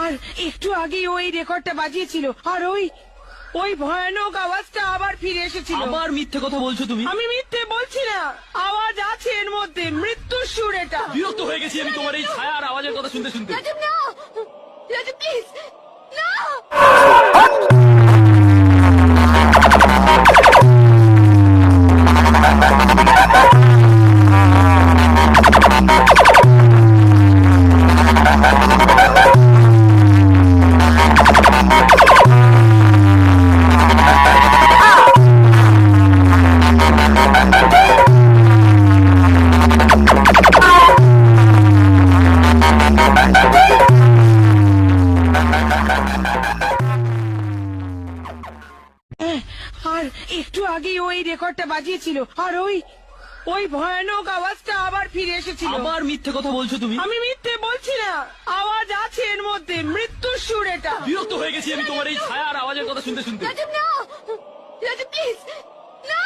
আর একটু আগে ওই রেকর্ডটা বাজিয়েছিল, আর ওই ওই ভয়ানক আওয়াজটা আবার ফিরে এসেছিল। আবার মিথ্যে কথা বলছো তুমি। আমি মিথ্যে বলছি না, আওয়াজ আছে এর মধ্যে, মৃত্যুর সুর এটা। বিরক্ত হয়ে গেছি আমি তোমার এই ছায়া আর আওয়াজের কথা শুনতে শুনতে। রাজীব না, রাজীব প্লিজ না। আর একটু আগে ওই রেকর্ডটা বাজিয়েছিল, আর ওই ওই ভয়ানক আওয়াজটা আবার ফিরে এসেছিল। আবার মিথ্যে কথা বলছো তুমি। আমি মিথ্যে বলছি না, আওয়াজ আছে এর মধ্যে, মৃত্যুর সুর এটা। বিরক্ত হয়ে গেছি আমি তোমার এই ছায়া আর আওয়াজের কথা শুনতে শুনতে। রাজীব না, রাজীব প্লিজ না।